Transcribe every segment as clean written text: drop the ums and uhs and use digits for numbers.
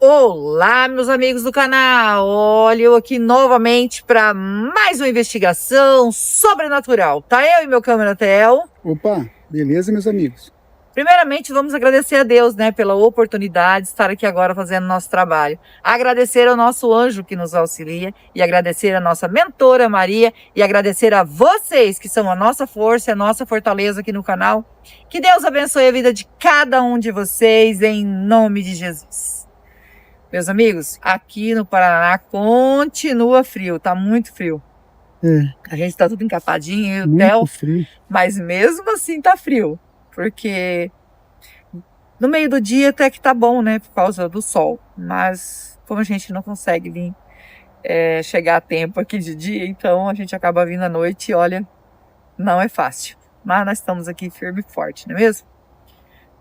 Olá, meus amigos do canal! Olha, eu aqui novamente para mais uma investigação sobrenatural. Tá eu e meu câmera Theo. Opa, beleza, meus amigos? Primeiramente, vamos agradecer a Deus, né, pela oportunidade de estar aqui agora fazendo nosso trabalho. Agradecer ao nosso anjo que nos auxilia e agradecer a nossa mentora Maria e agradecer a vocês que são a nossa força e a nossa fortaleza aqui no canal. Que Deus abençoe a vida de cada um de vocês em nome de Jesus. Meus amigos, aqui no Paraná continua frio, tá muito frio. A gente tá tudo encapadinho, eu e o Muito Theo, frio. mas mesmo assim tá frio. Porque no meio do dia até que tá bom, né? Por causa do sol. Mas como a gente não consegue vir chegar a tempo aqui de dia, então a gente acaba vindo à noite e olha, não é fácil. Mas nós estamos aqui firme e forte, não é mesmo?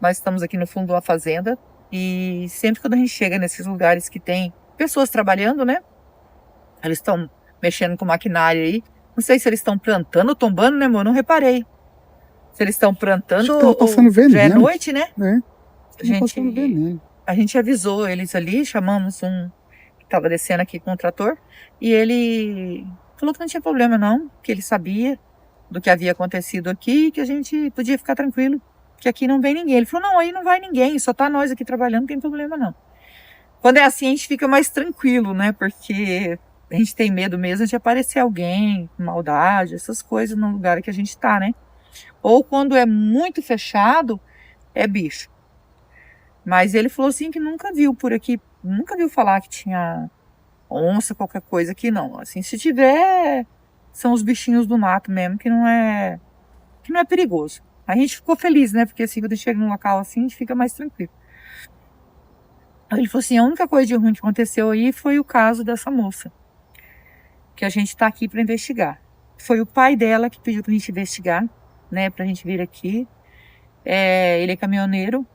Nós estamos aqui no fundo de uma fazenda e sempre quando a gente chega nesses lugares que tem pessoas trabalhando, né? Eles estão mexendo com maquinário aí. Não sei se eles estão plantando ou tombando, né, amor? Não reparei. Se eles estão plantando Tava passando ou veneno. já é noite, né? Tava passando veneno. A gente avisou eles ali, chamamos um que estava descendo aqui com o trator e ele falou que não tinha problema não, que ele sabia do que havia acontecido aqui, que a gente podia ficar tranquilo, que aqui não vem ninguém. Ele falou, não, aí não vai ninguém, só tá nós aqui trabalhando, não tem problema não. Quando é assim a gente fica mais tranquilo, né, porque a gente tem medo mesmo de aparecer alguém, maldade, essas coisas no lugar que a gente tá, né? Ou quando é muito fechado, é bicho. Mas ele falou assim que nunca viu por aqui, nunca viu falar que tinha onça, qualquer coisa aqui não. Assim, se tiver, são os bichinhos do mato mesmo, que não é perigoso. A gente ficou feliz, né? Porque assim, quando a gente chega num local assim, a gente fica mais tranquilo. Ele falou assim, a única coisa de ruim que aconteceu aí foi o caso dessa moça, que a gente tá aqui para investigar. Foi o pai dela que pediu pra gente investigar, né? Pra gente vir aqui. Ele é caminhoneiro.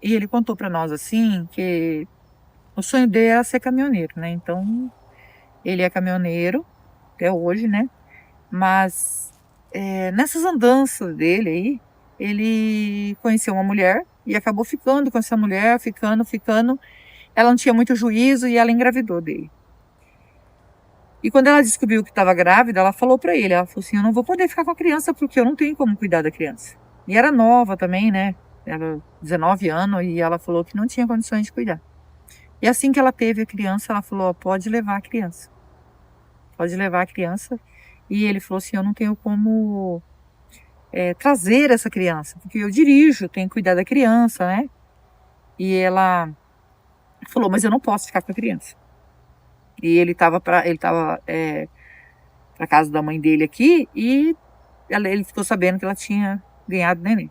E ele contou para nós assim que o sonho dele era ser caminhoneiro, né? Então, ele é caminhoneiro até hoje, né? Mas nessas andanças dele aí, ele conheceu uma mulher e acabou ficando com essa mulher, ficando. Ela não tinha muito juízo e ela engravidou dele. E quando ela descobriu que estava grávida, ela falou para ele, ela falou assim, eu não vou poder ficar com a criança porque eu não tenho como cuidar da criança. E era nova também, né? Era 19 anos e ela falou que não tinha condições de cuidar. E assim que ela teve a criança, ela falou, pode levar a criança. Pode levar a criança. E ele falou assim, eu não tenho como trazer essa criança, porque eu dirijo, tenho que cuidar da criança, né? E ela falou, mas eu não posso ficar com a criança. E ele estava para casa da mãe dele aqui e ele ficou sabendo que ela tinha ganhado neném.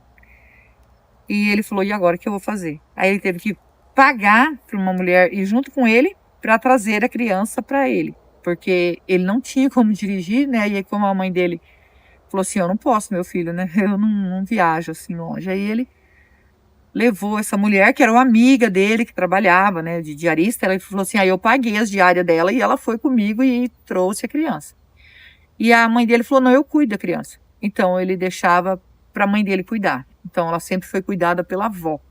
E ele falou, e agora o que eu vou fazer? Aí ele teve que pagar para uma mulher ir junto com ele para trazer a criança para ele. Porque ele não tinha como dirigir, né? E aí como a mãe dele falou assim, eu não posso, meu filho, né? Eu não viajo assim longe. Aí ele levou essa mulher, que era uma amiga dele, que trabalhava, né? De diarista. Ela falou assim, aí eu paguei as diárias dela e ela foi comigo e trouxe a criança. E a mãe dele falou, não, eu cuido da criança. Então ele deixava para a mãe dele cuidar. Então ela sempre foi cuidada pela avó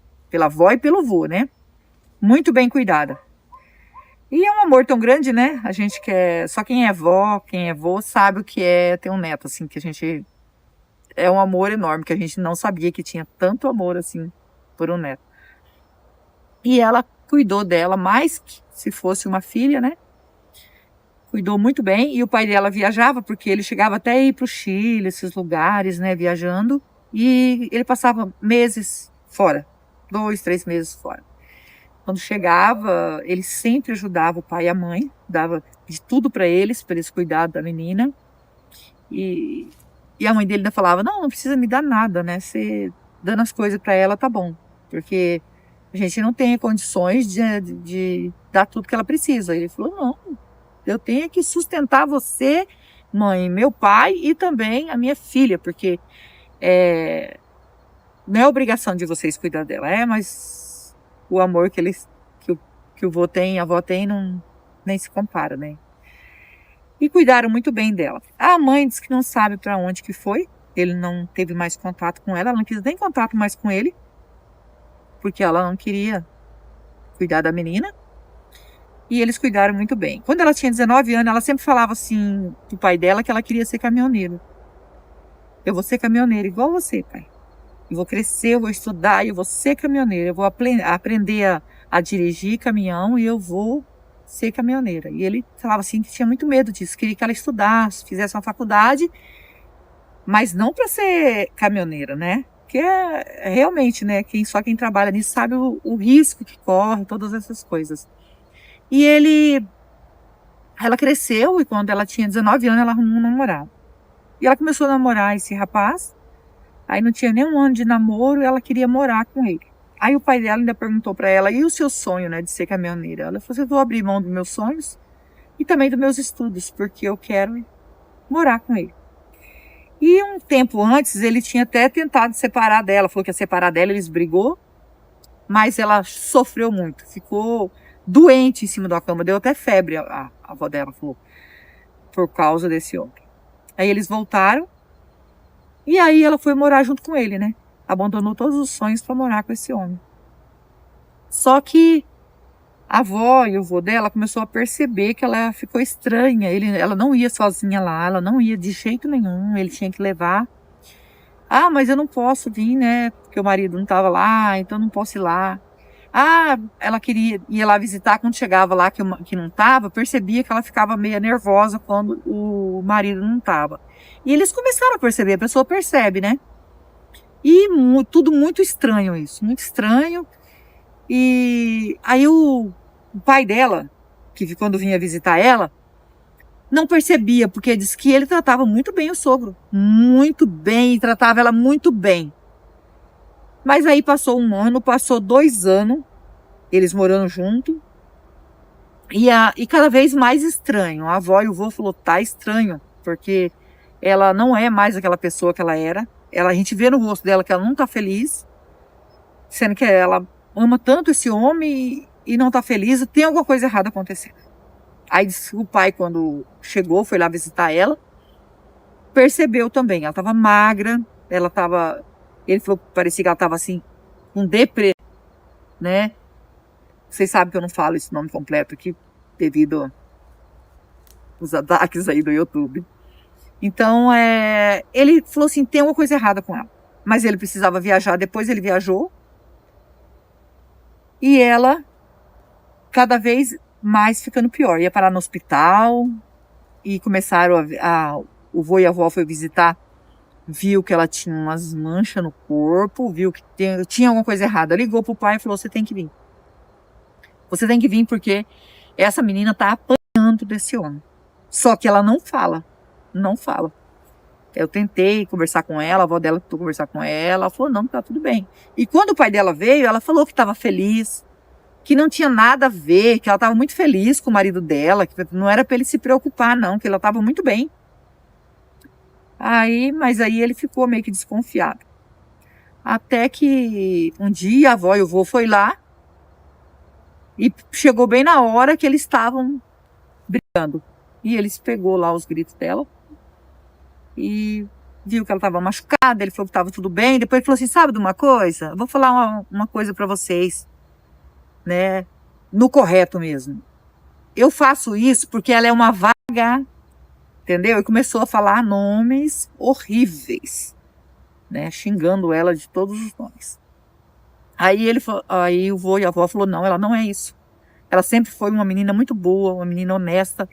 e pelo vô, né? Muito bem cuidada. E é um amor tão grande, né? A gente quer, só quem é vó, quem é vô, sabe o que é ter um neto, assim, que a gente, é um amor enorme, que a gente não sabia que tinha tanto amor, assim, por um neto. E ela cuidou dela mais que se fosse uma filha, né? Cuidou muito bem, e o pai dela viajava, porque ele chegava até ir para o Chile, esses lugares, né, viajando, e ele passava meses fora, 2, 3 meses fora. Quando chegava, ele sempre ajudava o pai e a mãe, dava de tudo para eles cuidarem da menina, e a mãe dele ainda falava, não precisa me dar nada, né, você dando as coisas para ela tá bom, porque a gente não tem condições de dar tudo que ela precisa. Ele falou, não, eu tenho que sustentar você, mãe, meu pai e também a minha filha, porque não é obrigação de vocês cuidar dela, mas o amor que o vô tem, a avó tem, não, nem se compara, né? E cuidaram muito bem dela. A mãe disse que não sabe para onde que foi, ele não teve mais contato com ela não quis nem contato mais com ele, porque ela não queria cuidar da menina. E eles cuidaram muito bem. Quando ela tinha 19 anos, ela sempre falava assim pro pai dela que ela queria ser caminhoneiro. Eu vou ser caminhoneira igual você, pai. Eu vou crescer, eu vou estudar, eu vou ser caminhoneira. Eu vou aprender a dirigir caminhão e eu vou ser caminhoneira. E ele falava assim que tinha muito medo disso, queria que ela estudasse, fizesse uma faculdade, mas não para ser caminhoneira, né? Que é realmente, né? Quem trabalha nisso sabe o risco que corre, todas essas coisas. E ela cresceu e quando ela tinha 19 anos, ela arrumou um namorado. E ela começou a namorar esse rapaz. Aí não tinha nem um ano de namoro e ela queria morar com ele. Aí o pai dela ainda perguntou para ela, e o seu sonho, né, de ser caminhoneira? Ela falou assim, eu vou abrir mão dos meus sonhos e também dos meus estudos, porque eu quero morar com ele. E um tempo antes, ele tinha até tentado separar dela, falou que ia separar dela, eles brigou, mas ela sofreu muito, ficou doente em cima da cama, deu até febre, a avó dela falou, por causa desse homem. Aí eles voltaram, e aí ela foi morar junto com ele, né? Abandonou todos os sonhos para morar com esse homem. Só que a avó e o avô dela começou a perceber que ela ficou estranha. Ela não ia sozinha lá, ela não ia de jeito nenhum, ele tinha que levar. Ah, mas eu não posso vir, né? Porque o marido não estava lá, então não posso ir lá. Ah, ela queria ir lá visitar, quando chegava lá que não estava, percebia que ela ficava meio nervosa quando o marido não estava. E eles começaram a perceber, a pessoa percebe, né? E tudo muito estranho isso, muito estranho. E aí o pai dela, que quando vinha visitar ela, não percebia, porque disse que ele tratava muito bem o sogro. Muito bem, tratava ela muito bem. Mas aí passou um ano, passou 2 anos, eles morando junto, e cada vez mais estranho. A avó e o avô falou, tá estranho, porque ela não é mais aquela pessoa que ela era. A gente vê no rosto dela que ela não tá feliz, sendo que ela ama tanto esse homem e não tá feliz, tem alguma coisa errada acontecendo. Aí o pai, quando chegou, foi lá visitar ela, percebeu também, ela tava magra, ele falou que parecia que ela tava assim, com deprê, né? Vocês sabem que eu não falo esse nome completo aqui, devido aos ataques aí do YouTube. Então, ele falou assim, tem alguma coisa errada com ela. Mas ele precisava viajar, depois ele viajou. E ela, cada vez mais ficando pior. Ia parar no hospital e começaram o vô e a avó foi visitar, viu que ela tinha umas manchas no corpo, viu que tinha alguma coisa errada. Ligou pro pai e falou, você tem que vir. Você tem que vir porque essa menina tá apanhando desse homem. Só que ela não fala, não fala. Eu tentei conversar com ela, a avó dela tentou conversar com ela falou, não, tá tudo bem. E quando o pai dela veio, ela falou que estava feliz, que não tinha nada a ver, que ela estava muito feliz com o marido dela, que não era para ele se preocupar, não, que ela estava muito bem. Mas aí ele ficou meio que desconfiado. Até que um dia a avó e o vô foi lá e chegou bem na hora que eles estavam brigando. E eles pegou lá os gritos dela e viu que ela estava machucada, ele falou que estava tudo bem. Depois ele falou assim, sabe de uma coisa? Eu vou falar uma coisa para vocês, né? No correto mesmo. Eu faço isso porque ela é uma vaga, entendeu? E começou a falar nomes horríveis, né? Xingando ela de todos os nomes. Aí o vô e a avó falou, não, ela não é isso. Ela sempre foi uma menina muito boa, uma menina honesta.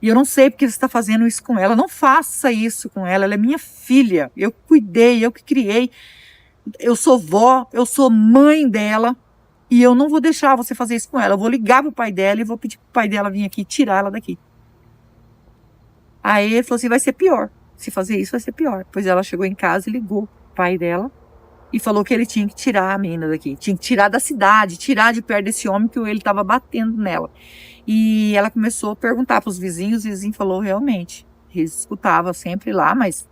E eu não sei porque você está fazendo isso com ela. Não faça isso com ela. Ela é minha filha. Eu cuidei, eu que criei. Eu sou vó, eu sou mãe dela. E eu não vou deixar você fazer isso com ela. Eu vou ligar pro pai dela e vou pedir pro pai dela vir aqui tirar ela daqui. Aí ele falou assim, vai ser pior. Se fazer isso, vai ser pior. Pois ela chegou em casa e ligou pro pai dela e falou que ele tinha que tirar a menina daqui. Tinha que tirar da cidade, tirar de perto desse homem que ele estava batendo nela. E ela começou a perguntar para os vizinhos, e o vizinho falou realmente. Ele escutava sempre lá, mas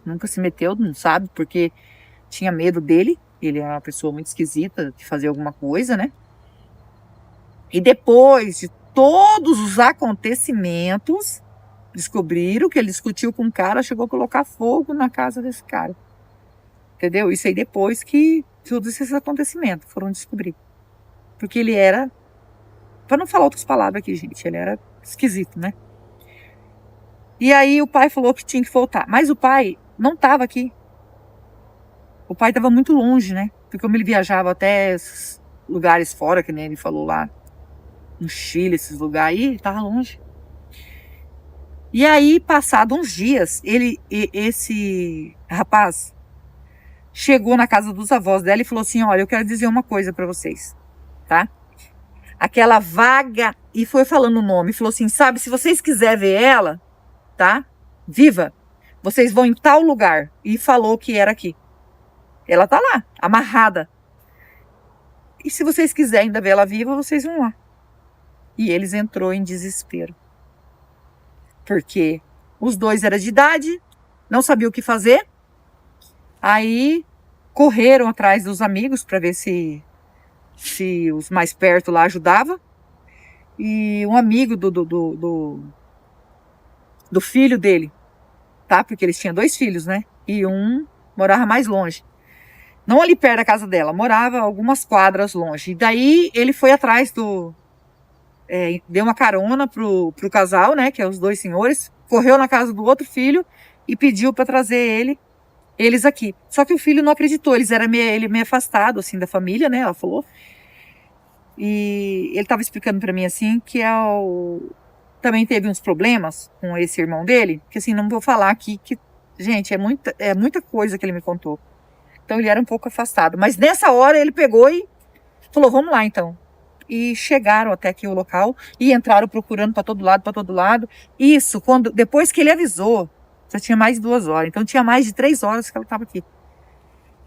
nunca se meteu, não sabe, porque tinha medo dele. Ele é uma pessoa muito esquisita de fazer alguma coisa, né? E depois de todos os acontecimentos, descobriram que ele discutiu com um cara, chegou a colocar fogo na casa desse cara. Entendeu? Isso aí depois que todos esses acontecimentos foram descobridos. Porque ele era Pra não falar outras palavras aqui, gente. Ele era esquisito, né? E aí o pai falou que tinha que voltar. Mas o pai não estava aqui. O pai estava muito longe, né? Porque como ele viajava até esses lugares fora, que nem ele falou lá, no Chile, esses lugares aí, ele estava longe. E aí, passado uns dias, esse rapaz chegou na casa dos avós dela e falou assim: olha, eu quero dizer uma coisa para vocês, tá? Aquela vaga, e foi falando o nome, falou assim: sabe, se vocês quiserem ver ela, tá? Viva, vocês vão em tal lugar. E falou que era aqui. Ela tá lá, amarrada. E se vocês quiserem ainda ver ela viva, vocês vão lá. E eles entrou em desespero. Porque os dois eram de idade, não sabiam o que fazer. Aí correram atrás dos amigos para ver se os mais perto lá ajudavam. E um amigo do filho dele, tá? Porque eles tinham 2 filhos, né? E um morava mais longe. Não ali perto da casa dela, morava algumas quadras longe. E daí ele foi atrás deu uma carona pro casal, né? Que é os 2 senhores. Correu na casa do outro filho e pediu para trazer eles aqui. Só que o filho não acreditou. Ele meio afastado, assim, da família, né? Ela falou. E ele estava explicando para mim, assim, que também teve uns problemas com esse irmão dele. Que, assim, não vou falar aqui que... Gente, é muita coisa que ele me contou. Então ele era um pouco afastado. Mas nessa hora ele pegou e falou: vamos lá então. E chegaram até aqui o local e entraram procurando para todo lado, para todo lado. Isso, depois que ele avisou, já tinha mais de 2 horas. Então tinha mais de 3 horas que ela estava aqui.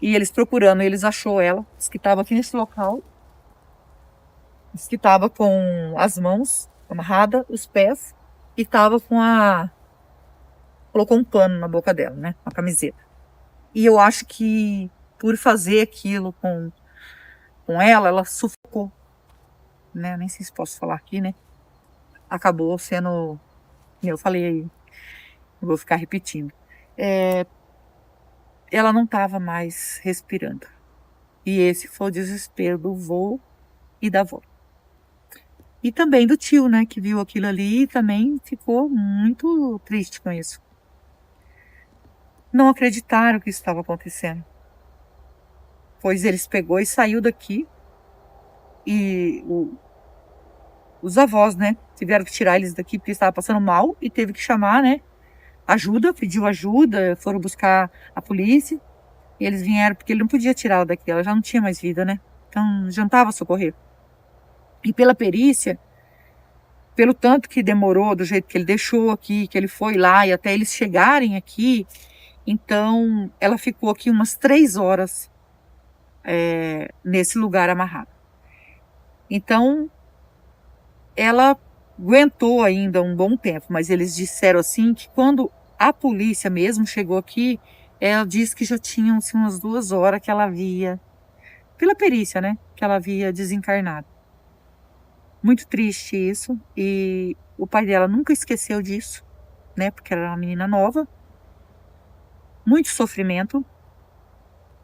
E eles procurando, eles achou ela, disse que estava aqui nesse local. Disse que estava com as mãos amarradas, os pés, e estava colocou um pano na boca dela, né? Uma camiseta. E eu acho que por fazer aquilo com ela sufocou, né? Nem sei se posso falar aqui, né? Acabou sendo, eu falei aí, eu vou ficar repetindo. Ela não estava mais respirando. E esse foi o desespero do vô e da avó. E também do tio, né? Que viu aquilo ali e também ficou muito triste com isso. Não acreditaram que isso estava acontecendo. Pois eles pegou e saiu daqui. E os avós, né, tiveram que tirar eles daqui porque estava passando mal e teve que chamar, né, ajuda, pediu ajuda, foram buscar a polícia e eles vieram porque ele não podia tirá-la daqui, ela já não tinha mais vida, né, então já não estava a socorrer. E pela perícia, pelo tanto que demorou, do jeito que ele deixou aqui, que ele foi lá e até eles chegarem aqui, então ela ficou aqui umas 3 horas nesse lugar amarrado. Então ela aguentou ainda um bom tempo, mas eles disseram assim que quando a polícia mesmo chegou aqui, ela disse que já tinham assim, umas 2 horas que ela havia, pela perícia, né, que ela havia desencarnado. Muito triste isso, e o pai dela nunca esqueceu disso, né, porque ela era uma menina nova. Muito sofrimento,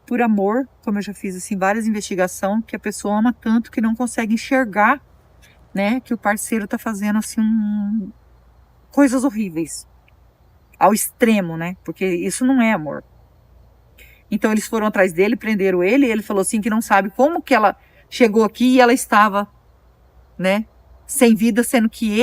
por amor, como eu já fiz assim várias investigações, que a pessoa ama tanto que não consegue enxergar, né, que o parceiro tá fazendo assim coisas horríveis ao extremo, né? Porque isso não é amor. Então eles foram atrás dele, prenderam ele, e ele falou assim que não sabe como que ela chegou aqui e ela estava, né, sem vida, sendo que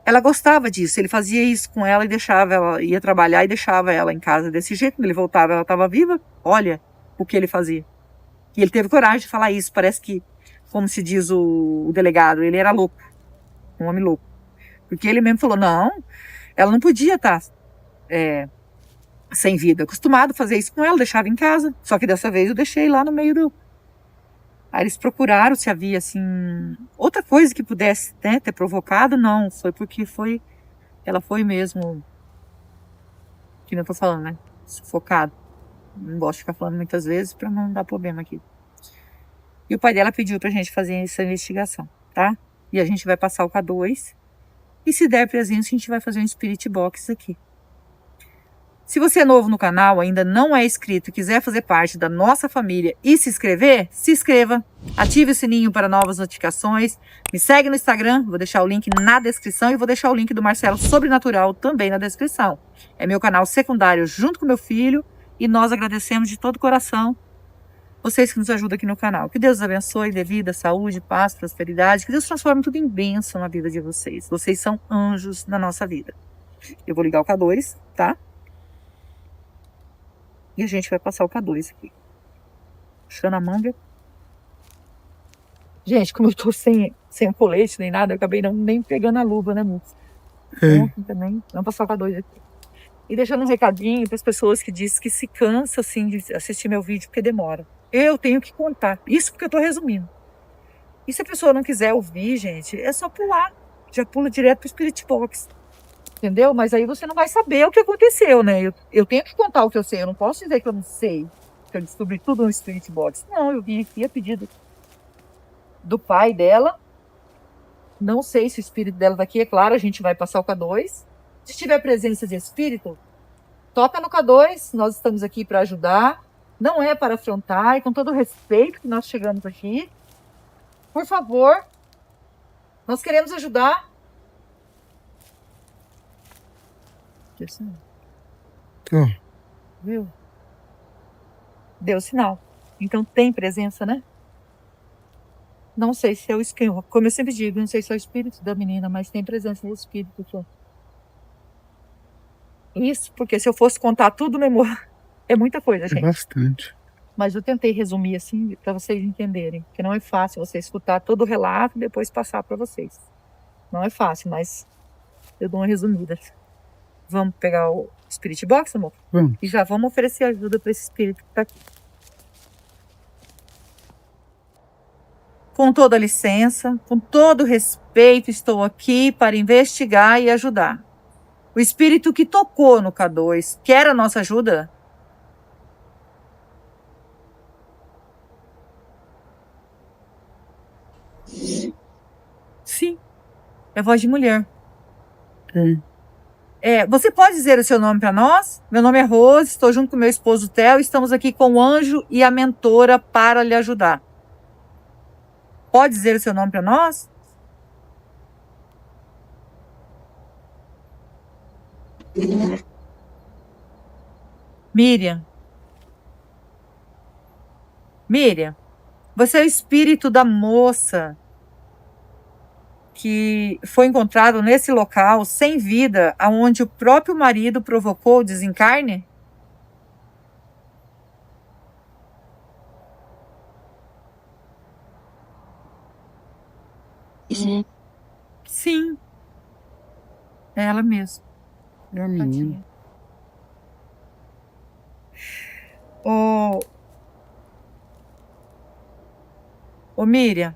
ela gostava disso. Ele fazia isso com ela e deixava ela, ia trabalhar e deixava ela em casa desse jeito. Quando ele voltava, ela estava viva. Olha o que ele fazia. E ele teve coragem de falar isso. Parece que, como se diz o delegado, ele era louco, um homem louco. Porque ele mesmo falou: não, ela não podia estar sem vida. Acostumado a fazer isso com ela, deixava em casa. Só que dessa vez eu deixei lá no meio do... Aí eles procuraram se havia, assim, outra coisa que pudesse, né, ter provocado. Não, foi porque ela foi mesmo, que não tô falando, né, sufocada. Não gosto de ficar falando muitas vezes para não dar problema aqui. E o pai dela pediu pra gente fazer essa investigação, tá? E a gente vai passar o K2. E se der presente, a gente vai fazer um Spirit Box aqui. Se você é novo no canal, ainda não é inscrito e quiser fazer parte da nossa família e se inscreva, ative o sininho para novas notificações, me segue no Instagram, vou deixar o link na descrição e vou deixar o link do Marcelo Sobrenatural também na descrição. É meu canal secundário junto com meu filho e nós agradecemos de todo o coração vocês que nos ajudam aqui no canal. Que Deus abençoe, dê vida, saúde, paz, prosperidade, que Deus transforme tudo em bênção na vida de vocês. Vocês são anjos na nossa vida. Eu vou ligar o K2, tá? E a gente vai passar o K2 aqui. Puxando a manga. Gente, como eu tô sem colete nem nada, eu acabei nem pegando a luva, né, moço? Então, também, vamos passar o K2 aqui. E deixando um recadinho para as pessoas que dizem que se cansa, assim, de assistir meu vídeo porque demora. Eu tenho que contar. Isso porque eu tô resumindo. E se a pessoa não quiser ouvir, gente, é só pular. Já pula direto pro Spirit Box. Entendeu? Mas aí você não vai saber o que aconteceu, né? Eu tenho que contar o que eu sei. Eu não posso dizer que eu não sei. Que eu descobri tudo no Spirit Box. Não, eu vim aqui a pedido do pai dela. Não sei se o espírito dela daqui, é claro, a gente vai passar o K2. Se tiver presença de espírito, toca no K2. Nós estamos aqui para ajudar. Não é para afrontar. E com todo o respeito que nós chegamos aqui, por favor, nós queremos ajudar. Viu? Deu sinal. Então tem presença, né? Não sei se é o espírito, como eu sempre digo, não sei se é o espírito da menina, mas tem presença do espírito. Isso, porque se eu fosse contar tudo, é muita coisa, gente. É bastante. Mas eu tentei resumir assim, para vocês entenderem, que não é fácil você escutar todo o relato e depois passar para vocês. Não é fácil, mas eu dou uma resumida. Vamos pegar o Spirit Box, amor? Vamos. E já vamos oferecer ajuda para esse espírito que tá aqui. Com toda a licença, com todo o respeito, estou aqui para investigar e ajudar. O espírito que tocou no K2 quer a nossa ajuda? Sim. É voz de mulher. Você pode dizer o seu nome para nós? Meu nome é Rose, estou junto com meu esposo Theo, estamos aqui com o anjo e a mentora para lhe ajudar. Pode dizer o seu nome para nós? Miriam. Miriam, você é o espírito da moça que foi encontrado nesse local sem vida, aonde o próprio marido provocou o desencarne? Sim. É ela mesma. É a menina. Ô Miriam,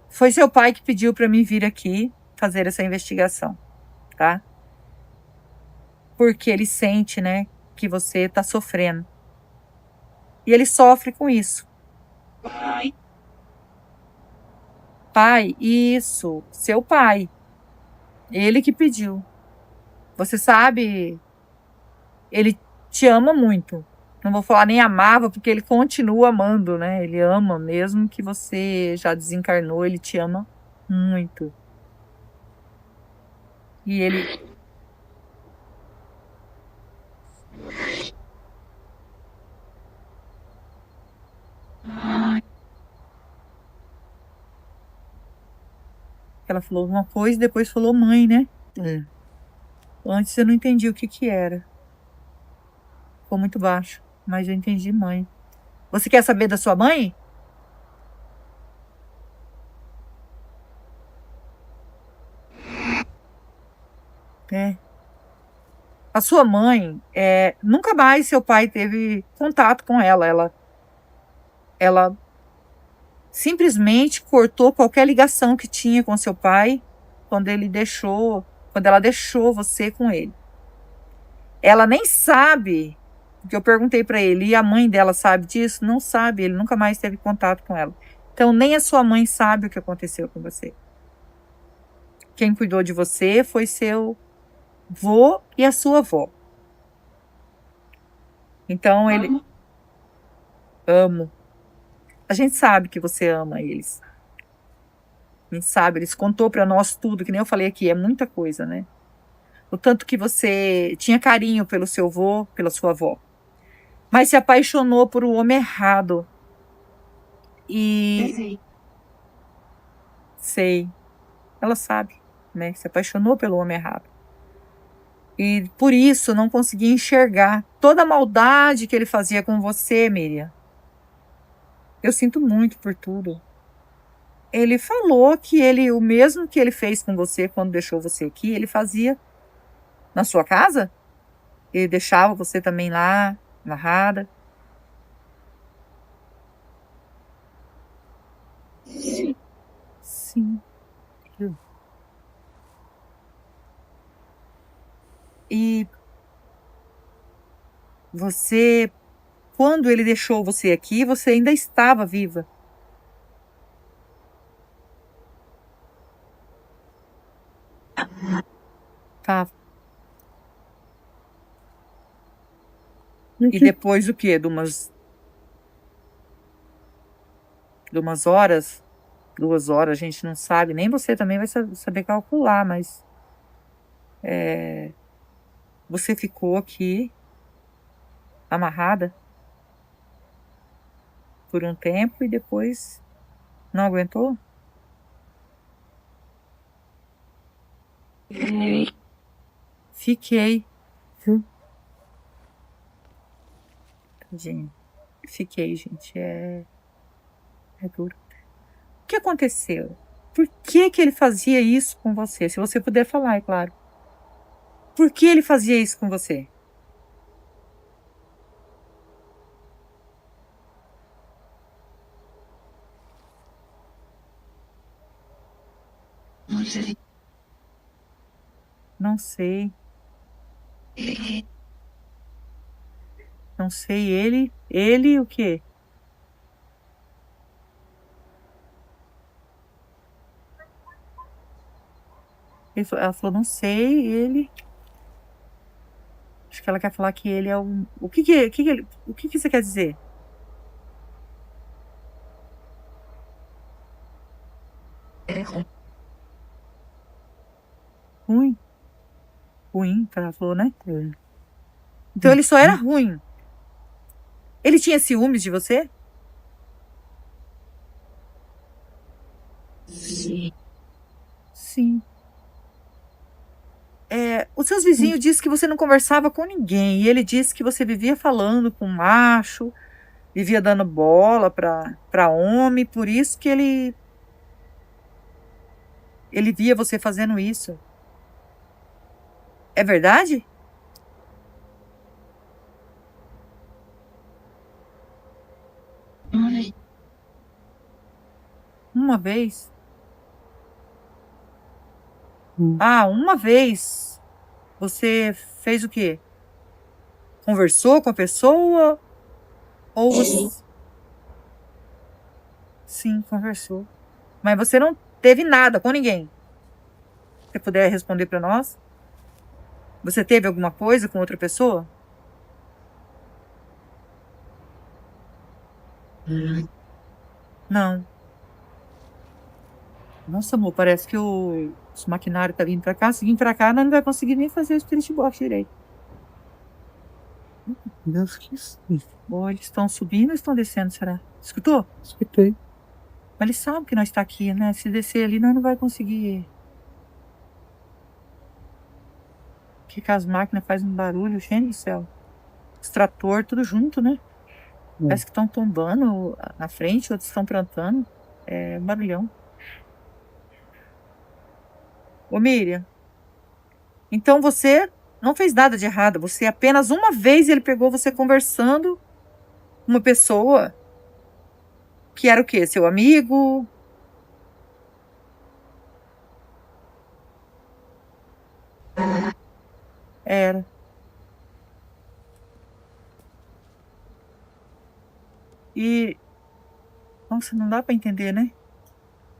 foi seu pai que pediu para mim vir aqui fazer essa investigação, tá? Porque ele sente, né, que você tá sofrendo. E ele sofre com isso. Pai, isso, seu pai. Ele que pediu. Você sabe, ele te ama muito. Não vou falar nem amava, porque ele continua amando, né? Ele ama, mesmo que você já desencarnou, ele te ama muito. E ele... Ela falou uma coisa e depois falou mãe, né? Antes eu não entendi o que era. Ficou muito baixo, mas eu entendi mãe. Você quer saber da sua mãe? A sua mãe, nunca mais seu pai teve contato com ela. Ela simplesmente cortou qualquer ligação que tinha com seu pai quando ela deixou você com ele. Ela nem sabe, porque eu perguntei para ele, e a mãe dela sabe disso? Não sabe, ele nunca mais teve contato com ela. Então nem a sua mãe sabe o que aconteceu com você. Quem cuidou de você foi seu vô e a sua avó. Então ele amo. A gente sabe que você ama eles. A gente sabe, eles contou para nós tudo, que nem eu falei aqui, é muita coisa, né? O tanto que você tinha carinho pelo seu vô, pela sua avó, mas se apaixonou por um homem errado. E sei, ela sabe, né? Se apaixonou pelo homem errado. E por isso não conseguia enxergar toda a maldade que ele fazia com você, Miriam. Eu sinto muito por tudo. Ele falou que o mesmo que ele fez com você quando deixou você aqui, ele fazia na sua casa. Ele deixava você também lá, amarrada. Sim. E você, quando ele deixou você aqui, você ainda estava viva. Tava. E depois o quê? De umas horas, 2 horas, a gente não sabe, nem você também vai saber calcular, mas você ficou aqui amarrada por um tempo e depois não aguentou? Fiquei. Tadinho. Fiquei, gente. É duro. O que aconteceu? Por que que ele fazia isso com você? Se você puder falar, é claro. Por que ele fazia isso com você? Não sei. Não sei. Ele o quê? Ela falou, não sei, ele. Acho que ela quer falar que ele é um. O que você quer dizer? Ruim? Ruim, ela falou, né? Então ele só era ruim. Ele tinha ciúmes de você? Sim. Os seus vizinhos dizem que você não conversava com ninguém. E ele disse que você vivia falando com macho, vivia dando bola para homem. Por isso que ele via você fazendo isso. É verdade? Uma vez? Ah, uma vez. Você fez o quê? Conversou com a pessoa? Ou você... Sim, conversou. Mas você não teve nada com ninguém. Se você puder responder para nós? Você teve alguma coisa com outra pessoa? Não. Nossa, amor, parece que os maquinários tá vindo pra cá. Se vir pra cá, nós não vai conseguir nem fazer o spirit box direito. Deus que sim. Ou eles estão subindo ou estão descendo, será? Escutou? Escutei. Mas eles sabem que nós está aqui, né? Se descer ali, nós não vai conseguir. Que as máquinas fazem um barulho, gente do céu. Extrator, tudo junto, né? Parece que estão tombando na frente, outros estão plantando. É um barulhão. Ô, Miriam, então você não fez nada de errado. Você apenas uma vez ele pegou você conversando com uma pessoa que era o quê? Seu amigo? Era. E, nossa, não dá pra entender, né? Uma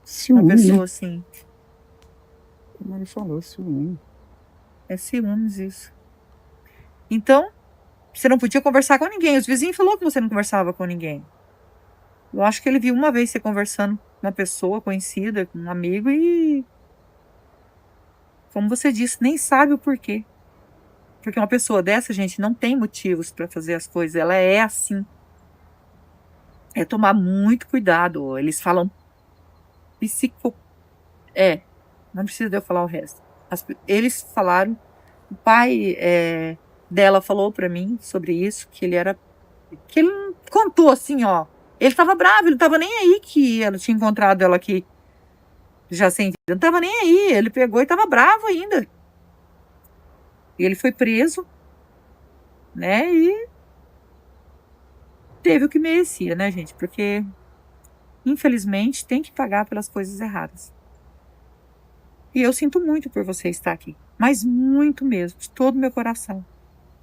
Ciúme, pessoa né? assim. Como ele falou, ciúme. É ciúmes isso. Então, você não podia conversar com ninguém. Os vizinhos falaram que você não conversava com ninguém. Eu acho que ele viu uma vez você conversando com uma pessoa conhecida, com um amigo, e, como você disse, nem sabe o porquê. Porque uma pessoa dessa, gente, não tem motivos para fazer as coisas. Ela é assim. É tomar muito cuidado. Eles falam psico... não precisa de eu falar o resto. Eles falaram, o pai dela falou para mim sobre isso, que ele contou assim, ó. Ele tava bravo, ele não tava nem aí que ela tinha encontrado ela aqui já sem vida. Não tava nem aí. Ele pegou e tava bravo ainda. E ele foi preso, né? E teve o que merecia, né, gente? Porque, infelizmente, tem que pagar pelas coisas erradas. E eu sinto muito por você estar aqui. Mas muito mesmo, de todo o meu coração,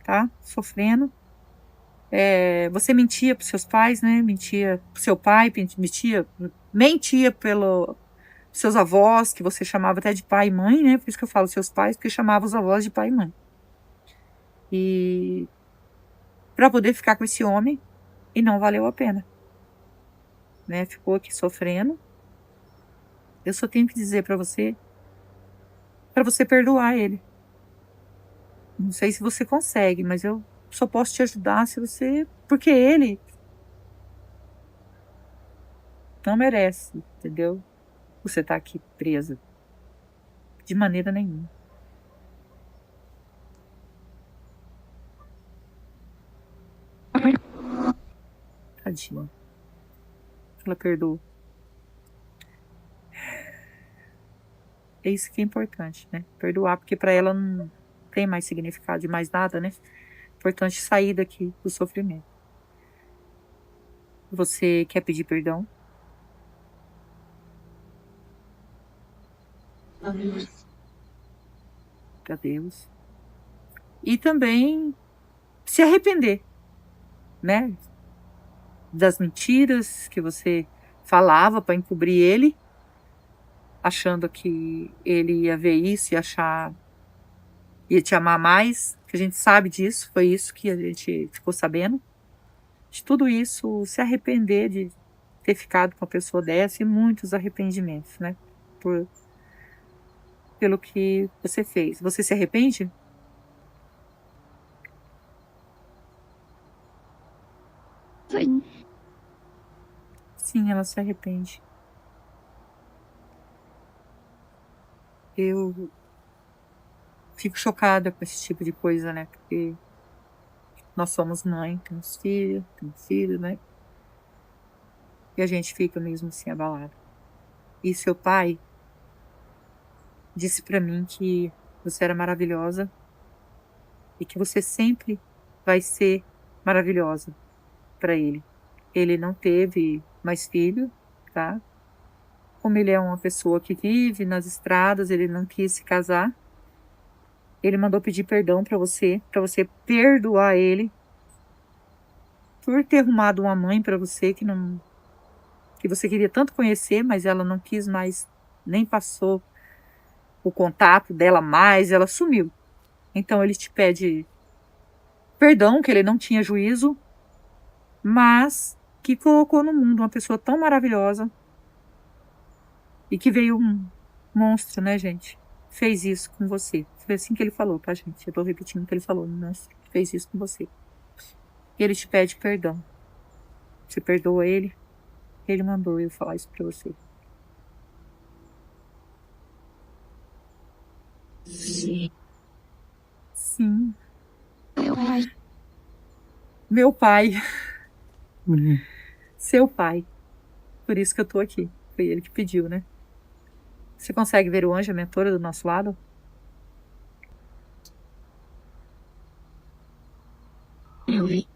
tá? Sofrendo. Você mentia pros seus pais, né? Mentia pro seu pai, mentia pelos seus avós, que você chamava até de pai e mãe, né? Por isso que eu falo seus pais, porque chamava os avós de pai e mãe. E para poder ficar com esse homem, e não valeu a pena, né? Ficou aqui sofrendo. Eu só tenho que dizer para você perdoar ele. Não sei se você consegue, mas eu só posso te ajudar se você, porque ele não merece, entendeu? Você tá aqui presa de maneira nenhuma. Tadinha. Ela perdoa. É isso que é importante, né? Perdoar, porque para ela não tem mais significado de mais nada, né? Importante sair daqui do sofrimento. Você quer pedir perdão? Para Deus. E também se arrepender, né? Das mentiras que você falava para encobrir ele, achando que ele ia ver isso e achar, ia te amar mais, que a gente sabe disso, foi isso que a gente ficou sabendo. De tudo isso, se arrepender de ter ficado com uma pessoa dessa e muitos arrependimentos, né? Pelo que você fez. Você se arrepende? Sim. Sim, ela se arrepende. Eu fico chocada com esse tipo de coisa, né? Porque nós somos mãe, temos filho, né? E a gente fica mesmo assim abalado. E seu pai disse pra mim que você era maravilhosa e que você sempre vai ser maravilhosa pra ele. Ele não teve mais filho, tá? Como ele é uma pessoa que vive nas estradas, ele não quis se casar. Ele mandou pedir perdão pra você perdoar ele por ter arrumado uma mãe pra você que você queria tanto conhecer, mas ela não quis mais, nem passou o contato dela mais, ela sumiu. Então ele te pede perdão, que ele não tinha juízo, mas que colocou no mundo uma pessoa tão maravilhosa e que veio um monstro, né, gente? Fez isso com você. Foi assim que ele falou, tá, gente? Eu tô repetindo o que ele falou. Um monstro que fez isso com você. E ele te pede perdão. Você perdoa ele? Ele mandou eu falar isso pra você. Sim. Sim, Meu pai. meu pai, Uhum. seu pai. Por isso que eu tô aqui. Foi ele que pediu, né? Você consegue ver o anjo, a mentora do nosso lado? Eu vi.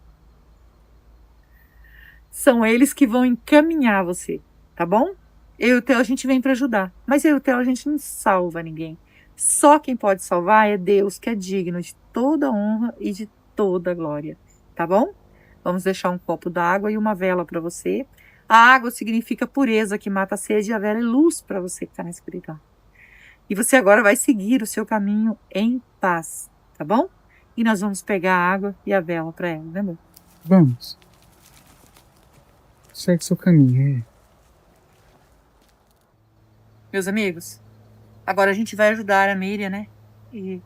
São eles que vão encaminhar você, tá bom? Eu e o Theo, a gente vem para ajudar. Mas eu e o Theo, a gente não salva ninguém. Só quem pode salvar é Deus, que é digno de toda honra e de toda glória, tá bom? Vamos deixar um copo d'água e uma vela para você. A água significa pureza, que mata a sede, e a vela é luz para você que está na escuridão. E você agora vai seguir o seu caminho em paz, tá bom? E nós vamos pegar a água e a vela para ela, né, amor? Vamos. Segue seu caminho, é. Meus amigos, agora a gente vai ajudar a Miriam, né? E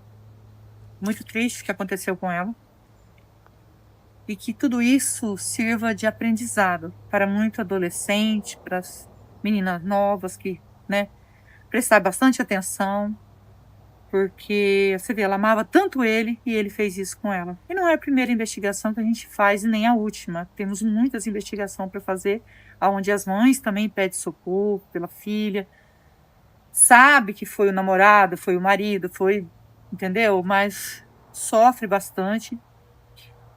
muito triste o que aconteceu com ela. E que tudo isso sirva de aprendizado para muito adolescente, para as meninas novas que, né, prestar bastante atenção, porque você vê, ela amava tanto ele e ele fez isso com ela. E não é a primeira investigação que a gente faz e nem a última. Temos muitas investigações para fazer, onde as mães também pedem socorro pela filha. Sabe que foi o namorado, foi o marido, foi, entendeu? Mas sofre bastante.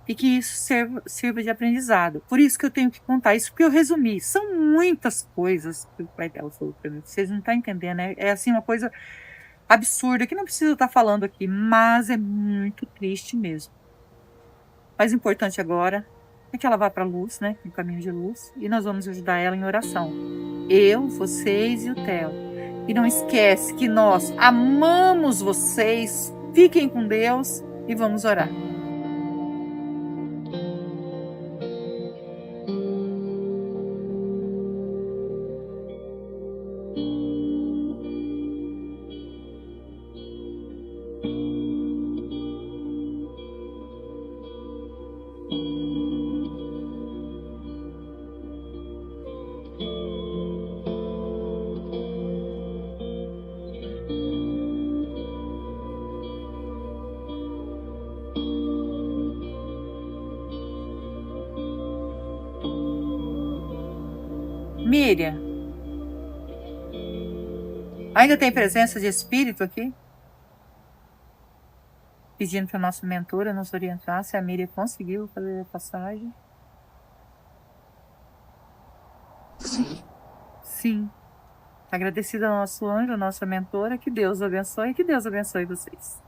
E que isso sirva de aprendizado. Por isso que eu tenho que contar isso, porque eu resumi. São muitas coisas que o pai dela falou para mim. Vocês não estão entendendo, né? É assim uma coisa absurda que não preciso estar falando aqui, mas é muito triste mesmo. O mais importante agora é que ela vá para a luz, né? No caminho de luz. E nós vamos ajudar ela em oração. Eu, vocês e o Theo. E não esquece que nós amamos vocês. Fiquem com Deus e vamos orar. Miriam, ainda tem presença de espírito aqui? Pedindo para a nossa mentora nos orientar se a Miriam conseguiu fazer a passagem. Sim. Sim. Agradecida ao nosso anjo, a nossa mentora. Que Deus abençoe e que Deus abençoe vocês.